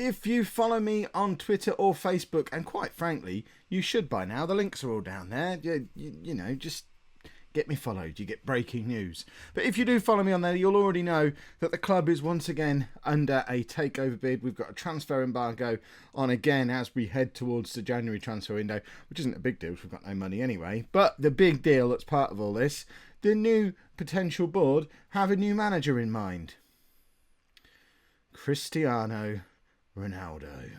If you follow me on Twitter or Facebook, and quite frankly, you should by now, the links are all down there. You know, just get me followed. You get breaking news. But if you do follow me on there, you'll already know that the club is once again under a takeover bid. We've got a transfer embargo on again as we head towards the January transfer window, which isn't a big deal because we've got no money anyway. But the big deal that's part of all this, the new potential board have a new manager in mind. Cristiano Ronaldo.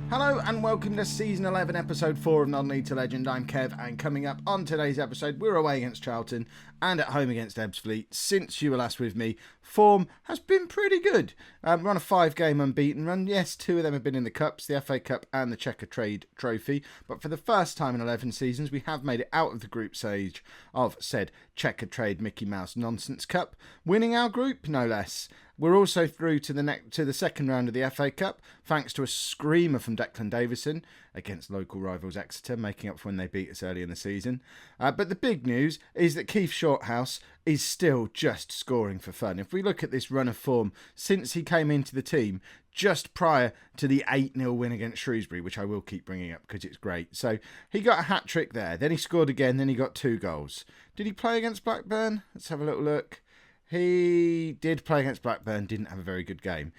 Hello and welcome to Season 11, Episode 4 of Non League to Legend. I'm Kev, and coming up on today's episode, we're away against Charlton and at home against Ebbsfleet. Since you were last with me, form has been pretty good. We're on a 5-game unbeaten run. Yes, 2 of them have been in the Cups, the FA Cup and the Checker Trade Trophy. But for the first time in 11 seasons, we have made it out of the group stage of said Checker Trade Mickey Mouse Nonsense Cup, winning our group, no less. We're also through to the second round of the FA Cup, thanks to a screamer from Declan Davison against local rivals Exeter, making up for when they beat us early in the season. But the big news is that Keith Shorthouse is still just scoring for fun. If we look at this run of form since he came into the team, just prior to the 8-0 win against Shrewsbury, which I will keep bringing up because it's great. So he got a hat-trick there, then he scored again, then he got 2 goals. Did he play against Blackburn? Let's have a little look. He did play against Blackburn, didn't have a very good game.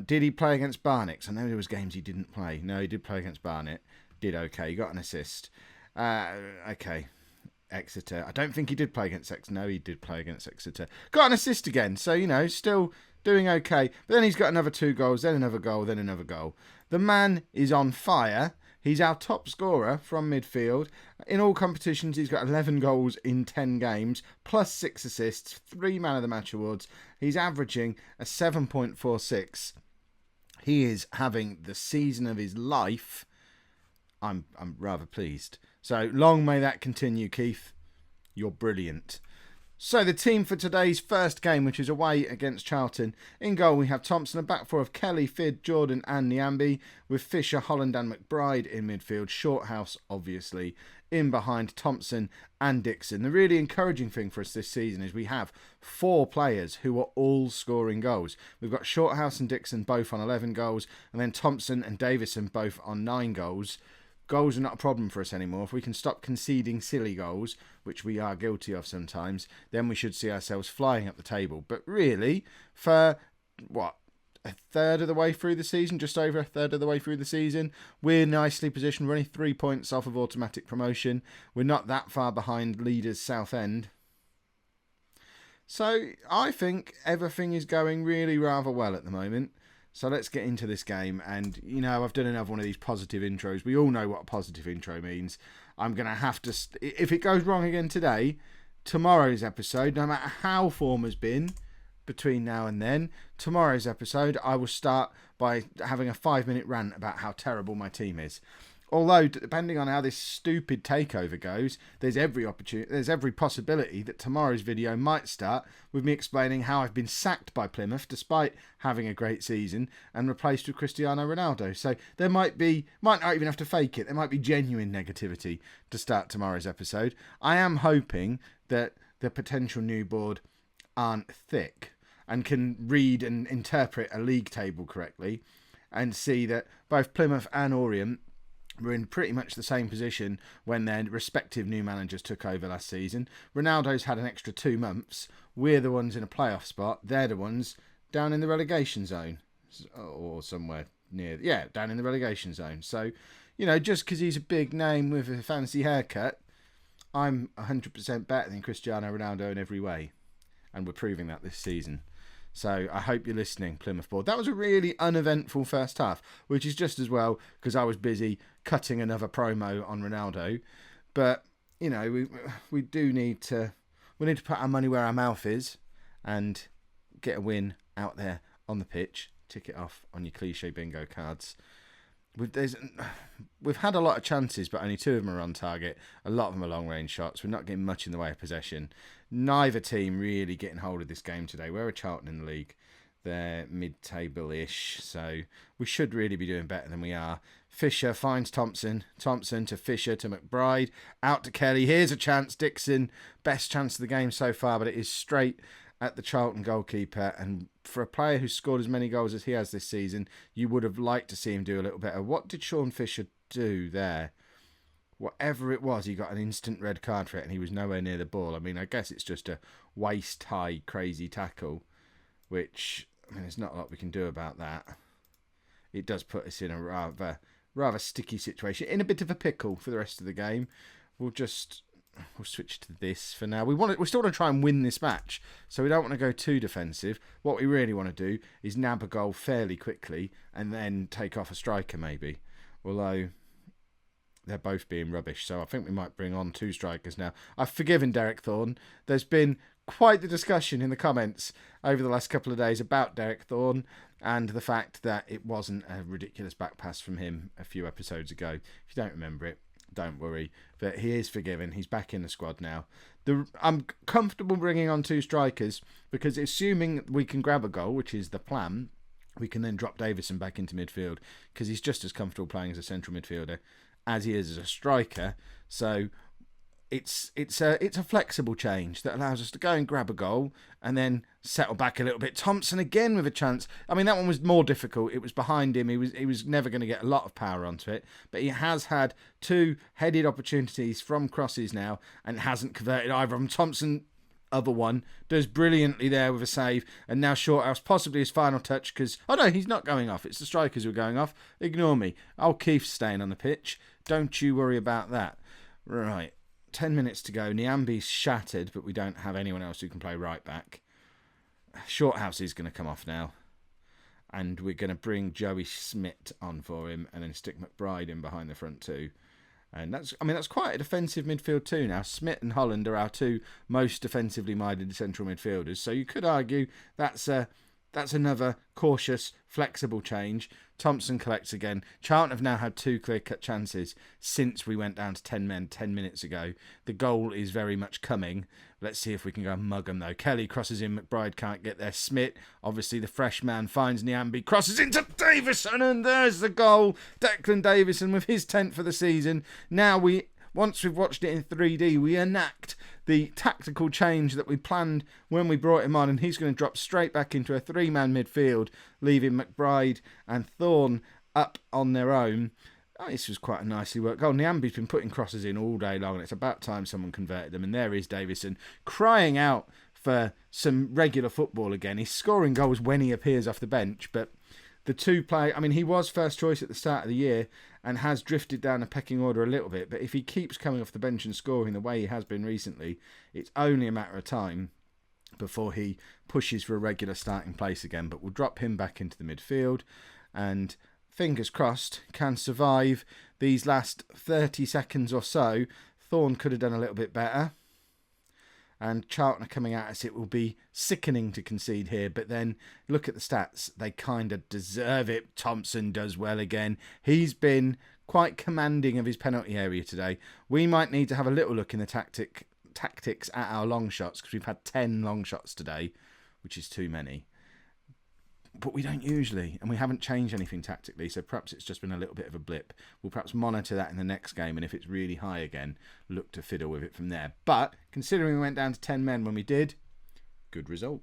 Did he play against Barnet? I know there was games he didn't play. No, he did play against Barnet. Did okay. He got an assist. Okay. Exeter. I don't think he did play against Exeter. No, he did play against Exeter. Got an assist again. So, you know, still doing okay. But then he's got another 2 goals, then another goal, then another goal. The man is on fire. He's our top scorer from midfield. In all competitions, he's got 11 goals in 10 games, plus 6 assists, 3 Man of the Match awards. He's averaging a 7.46. He is having the season of his life. I'm rather pleased. So long may that continue, Keith. You're brilliant. So the team for today's first game, which is away against Charlton. In goal we have Thompson, a back four of Kelly, Fid, Jordan and Niambi, with Fisher, Holland and McBride in midfield. Shorthouse, obviously, in behind Thompson and Dixon. The really encouraging thing for us this season is we have 4 players who are all scoring goals. We've got Shorthouse and Dixon both on 11 goals, and then Thompson and Davison both on 9 goals. Goals are not a problem for us anymore. If we can stop conceding silly goals, which we are guilty of sometimes, then we should see ourselves flying up the table. But really, for, a third of the way through the season, just over a third of the way through the season, we're nicely positioned. We're only 3 points off of automatic promotion. We're not that far behind leaders Southend. So I think everything is going really rather well at the moment. So let's get into this game. And, you know, I've done another one of these positive intros. We all know what a positive intro means. I'm going to have to... if it goes wrong again today, tomorrow's episode, no matter how form has been between now and then, tomorrow's episode, I will start by having a 5-minute rant about how terrible my team is. Although, depending on how this stupid takeover goes, there's every possibility that tomorrow's video might start with me explaining how I've been sacked by Plymouth despite having a great season and replaced with Cristiano Ronaldo. So there might not even have to fake it. There might be genuine negativity to start tomorrow's episode. I am hoping that the potential new board aren't thick and can read and interpret a league table correctly and see that both Plymouth and Orient were in pretty much the same position when their respective new managers took over last season. Ronaldo's had an extra 2 months. We're the ones in a playoff spot. They're the ones down in the relegation zone. Or somewhere near... yeah, down in the relegation zone. So, you know, just because he's a big name with a fancy haircut, I'm 100% better than Cristiano Ronaldo in every way. And we're proving that this season. So I hope you're listening, Plymouth board. That was a really uneventful first half, which is just as well because I was busy cutting another promo on Ronaldo. But, you know, we need to put our money where our mouth is and get a win out there on the pitch. Tick it off on your cliche bingo cards. We've had a lot of chances, but only 2 of them are on target. A lot of them are long-range shots. We're not getting much in the way of possession. Neither team really getting hold of this game today. Where are Charlton in the league? They're mid-table-ish, so we should really be doing better than we are. Fisher finds Thompson. Thompson to Fisher to McBride. Out to Kelly. Here's a chance. Dixon, best chance of the game so far, but it is straight at the Charlton goalkeeper. And for a player who's scored as many goals as he has this season, you would have liked to see him do a little better. What did Sean Fisher do there? Whatever it was, he got an instant red card for it and he was nowhere near the ball. I mean, I guess it's just a waist-high crazy tackle, which, I mean, there's not a lot we can do about that. It does put us in a rather sticky situation, in a bit of a pickle for the rest of the game. We'll switch to this for now. We still want to try and win this match, so we don't want to go too defensive. What we really want to do is nab a goal fairly quickly and then take off a striker maybe. Although they're both being rubbish, so I think we might bring on 2 strikers now. I've forgiven Derek Thorne. There's been quite the discussion in the comments over the last couple of days about Derek Thorne and the fact that it wasn't a ridiculous back pass from him a few episodes ago. If you don't remember it, don't worry. But he is forgiven. He's back in the squad now. I'm comfortable bringing on 2 strikers because assuming we can grab a goal, which is the plan, we can then drop Davison back into midfield because he's just as comfortable playing as a central midfielder as he is as a striker. So it's a flexible change that allows us to go and grab a goal and then settle back a little bit. Thompson again with a chance. I mean, that one was more difficult. It was behind him. He was never going to get a lot of power onto it, but he has had 2 headed opportunities from crosses now and hasn't converted either of them. Thompson, other one, does brilliantly there with a save, and now Shorthouse possibly his final touch because, oh no, he's not going off. It's the strikers who are going off. Ignore me. Old Keith's staying on the pitch. Don't you worry about that. Right. 10 minutes to go. Niambi's shattered, but we don't have anyone else who can play right back. Shorthouse is going to come off now. And we're going to bring Joey Smith on for him and then stick McBride in behind the front 2. And that's quite a defensive midfield too now. Smith and Holland are our 2 most defensively minded central midfielders. So you could argue that's another cautious, flexible change. Thompson collects again. Charlton have now had 2 clear-cut chances since we went down to 10 men 10 minutes ago. The goal is very much coming. Let's see if we can go and mug them, though. Kelly crosses in. McBride can't get there. Smith, obviously the fresh man, finds Niambi. Crosses into Davison, and there's the goal. Declan Davison with his 10th for the season. Now once we've watched it in 3D, we enact the tactical change that we planned when we brought him on, and he's going to drop straight back into a 3-man midfield, leaving McBride and Thorne up on their own. Oh, this was quite a nicely worked goal. Niambi's been putting crosses in all day long, and it's about time someone converted them. And there is Davison crying out for some regular football again. He's scoring goals when he appears off the bench, but the 2 play. I mean, he was first choice at the start of the year and has drifted down a pecking order a little bit. But if he keeps coming off the bench and scoring the way he has been recently, it's only a matter of time before he pushes for a regular starting place again. But we'll drop him back into the midfield and, fingers crossed, can survive these last 30 seconds or so. Thorne could have done a little bit better. And Charlton are coming at us. It will be sickening to concede here, but then look at the stats. They kind of deserve it. Thompson does well again. He's been quite commanding of his penalty area today. We might need to have a little look in the tactics at our long shots because we've had 10 long shots today, which is too many. But we don't usually, and we haven't changed anything tactically, so perhaps it's just been a little bit of a blip. We'll perhaps monitor that in the next game, and if it's really high again, look to fiddle with it from there. But, considering we went down to 10 men when we did, good result.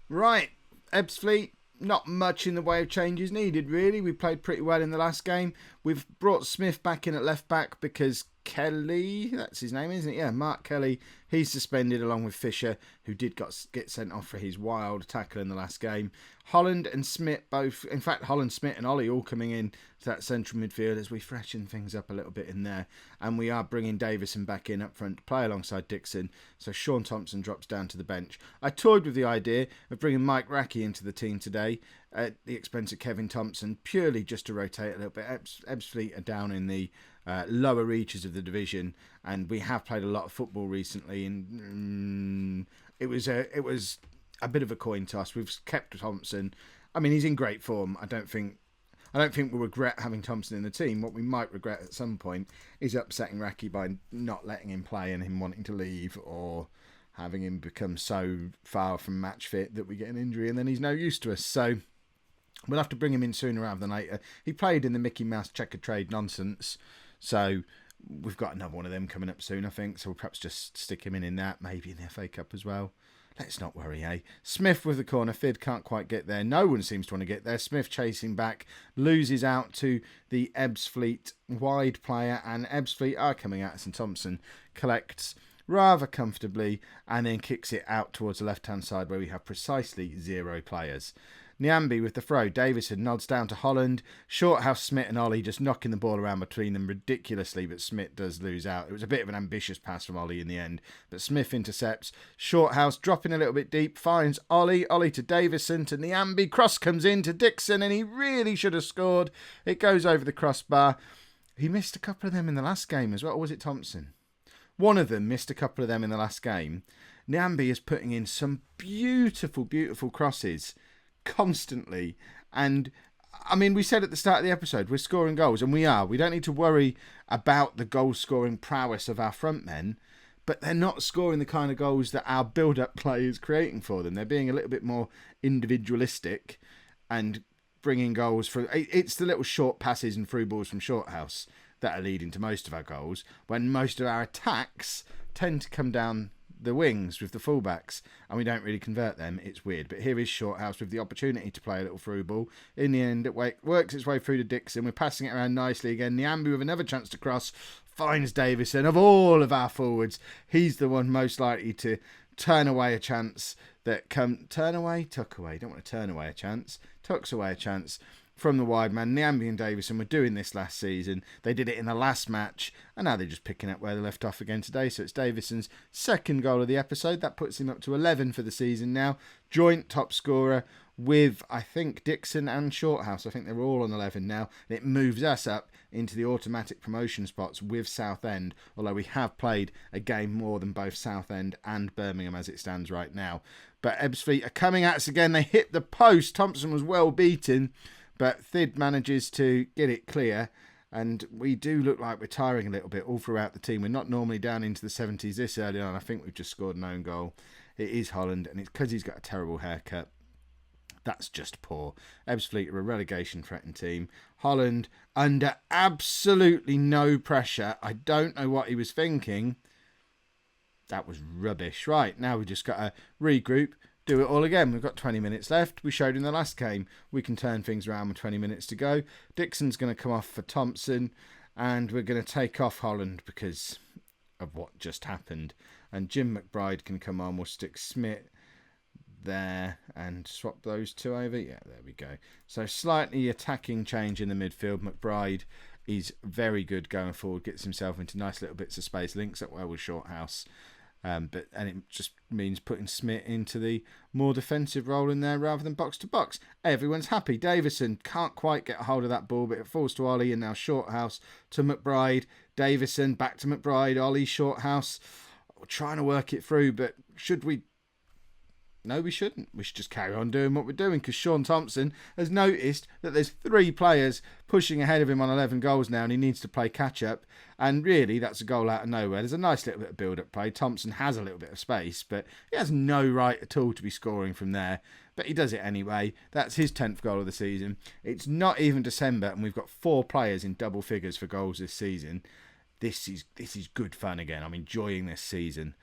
Right, Ebbsfleet, not much in the way of changes needed, really. We played pretty well in the last game. We've brought Smith back in at left back because Kelly, that's his name, isn't it? Yeah, Mark Kelly. He's suspended along with Fisher, who did get sent off for his wild tackle in the last game. Holland and Smith both, in fact, Holland, Smith and Ollie all coming in to that central midfield as we freshen things up a little bit in there. And we are bringing Davison back in up front to play alongside Dixon. So Sean Thompson drops down to the bench. I toyed with the idea of bringing Mike Rackey into the team today at the expense of Kevin Thompson, purely just to rotate a little bit. Ebbsfleet are down in the lower reaches of the division, and we have played a lot of football recently, and it was a bit of a coin toss. We've kept Thompson. I mean, he's in great form. I don't think we'll regret having Thompson in the team. What we might regret at some point is upsetting Rackey by not letting him play and him wanting to leave, or having him become so far from match fit that we get an injury and then he's no use to us. So We'll have to bring him in sooner rather than later. He played in the Mickey Mouse checker trade nonsense, so we've got another one of them coming up soon, I think. So we'll perhaps just stick him in that, maybe in the FA Cup as well. Let's not worry, eh? Smith with the corner. Fid can't quite get there. No one seems to want to get there. Smith chasing back. Loses out to the Ebbsfleet wide player. And Ebbsfleet are coming at us. And Thompson collects rather comfortably and then kicks it out towards the left-hand side where we have precisely 0 players. Nyambi with the throw. Davison nods down to Holland. Shorthouse, Smith and Ollie just knocking the ball around between them ridiculously, but Smith does lose out. It was a bit of an ambitious pass from Ollie in the end, but Smith intercepts. Shorthouse dropping a little bit deep, finds Ollie. Ollie to Davison, to Nyambi. Cross comes in to Dixon, and he really should have scored. It goes over the crossbar. He missed a couple of them in the last game as well. Or was it Thompson? One of them missed a couple of them in the last game. Nyambi is putting in some beautiful, beautiful crosses constantly. And I mean, we said at the start of the episode, we're scoring goals, and we are. We don't need to worry about the goal scoring prowess of our front men, but they're not scoring the kind of goals that our build-up play is creating for them. They're being a little bit more individualistic and bringing goals through. It's the little short passes and through balls from Shorthouse that are leading to most of our goals, when most of our attacks tend to come down the wings with the fullbacks, and we don't really convert them. It's weird. But here is Shorthouse with the opportunity to play a little through ball. In the end, it works its way through to Dixon. We're passing it around nicely again. Nyambi with another chance to cross, finds Davison. Of all of our forwards, he's the one most likely to turn away a chance that tuck away. Don't want to turn away a chance. Tucks away a chance from the wide man. Nyambi and Davison were doing this last season. They did it in the last match, and now they're just picking up where they left off again today. So it's Davison's second goal of the episode. That puts him up to 11 for the season now. Joint top scorer with, I think, Dixon and Shorthouse. I think they're all on 11 now. And it moves us up into the automatic promotion spots with Southend, although we have played a game more than both Southend and Birmingham as it stands right now. But Ebbsfleet are coming at us again. They hit the post. Thompson was well beaten, but Thid manages to get it clear, and we do look like we're tiring a little bit all throughout the team. We're not normally down into the 70s this early on. I think we've just scored an own goal. It is Holland, and it's because he's got a terrible haircut. That's just poor. Ebbsfleet are a relegation-threatened team. Holland under absolutely no pressure. I don't know what he was thinking. That was rubbish. Right, now we've just got to regroup, do it all again. We've got 20 minutes left. We showed in the last game we can turn things around with 20 minutes to go. Dixon's going to come off for Thompson, and we're going to take off Holland because of what just happened. And Jim McBride can come on. We'll stick Smith there and swap those two over. Yeah, there we go. So slightly attacking change in the midfield. McBride is very good going forward, gets himself into nice little bits of space, links up well with Shorthouse. And it just means putting Smith into the more defensive role in there rather than box to box. Everyone's happy. Davison can't quite get a hold of that ball, but it falls to Ollie, and now Shorthouse to McBride. Davison back to McBride. Ollie, Shorthouse. We're trying to work it through, but should we? No, we shouldn't. We should just carry on doing what we're doing, because Sean Thompson has noticed that there's 3 players pushing ahead of him on 11 goals now, and he needs to play catch-up. And really, that's a goal out of nowhere. There's a nice little bit of build-up play. Thompson has a little bit of space, but he has no right at all to be scoring from there. But he does it anyway. That's his 10th goal of the season. It's not even December, and we've got 4 players in double figures for goals this season. This is good fun again. I'm enjoying this season.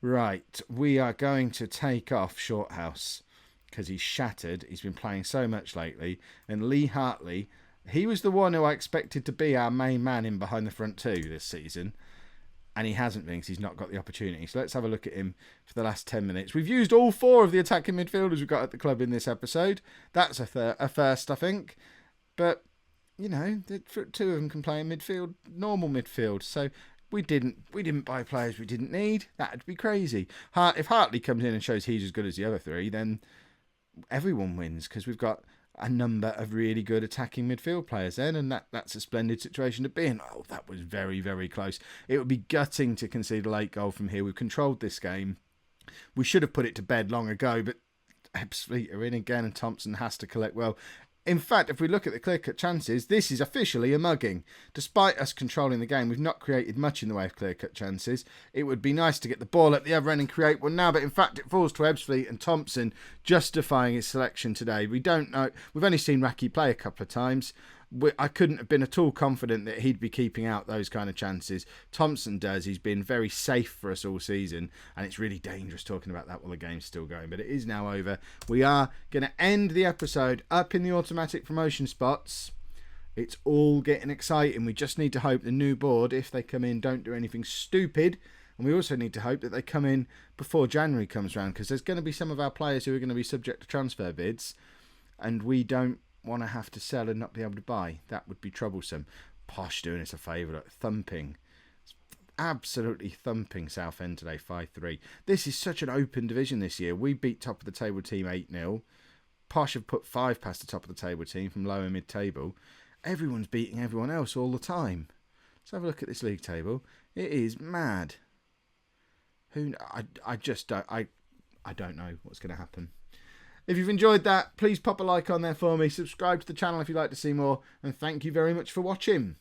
Right, we are going to take off Shorthouse because he's shattered. He's been playing so much lately. And Lee Hartley, he was the one who I expected to be our main man in behind the front 2 this season. And he hasn't been because he's not got the opportunity. So let's have a look at him for the last 10 minutes. We've used all 4 of the attacking midfielders we've got at the club in this episode. That's a first, I think. But, you know, 2 of them can play in midfield, normal midfield. So we didn't buy players we didn't need. That'd be crazy. If Hartley comes in and shows he's as good as the other 3, then everyone wins, because we've got a number of really good attacking midfield players then, and that's a splendid situation to be in. Oh, that was very, very close. It would be gutting to concede a late goal from here. We've controlled this game. We should have put it to bed long ago, but Ebbsfleet are in again, and Thompson has to collect well. In fact, if we look at the clear-cut chances, this is officially a mugging. Despite us controlling the game, we've not created much in the way of clear-cut chances. It would be nice to get the ball at the other end and create one now, but in fact it falls to Ebbsfleet and Thompson justifying his selection today. We don't know. We've only seen Raki play a couple of times. I couldn't have been at all confident that he'd be keeping out those kind of chances. Thompson does. He's been very safe for us all season, and it's really dangerous talking about that while the game's still going. But it is now over. We are going to end the episode up in the automatic promotion spots. It's all getting exciting. We just need to hope the new board, if they come in, don't do anything stupid. And we also need to hope that they come in before January comes around, because there's going to be some of our players who are going to be subject to transfer bids, and we don't want to have to sell and not be able to buy. That would be troublesome. Posh doing us a favour, thumping, absolutely thumping Southend today, 5-3. This is such an open division this year. We beat top of the table team 8-0. Posh have put 5 past the top of the table team from lower mid-table. Everyone's beating everyone else all the time. Let's have a look at this league table. It is mad. I don't know what's going to happen. If you've enjoyed that, please pop a like on there for me. Subscribe to the channel if you'd like to see more. And thank you very much for watching.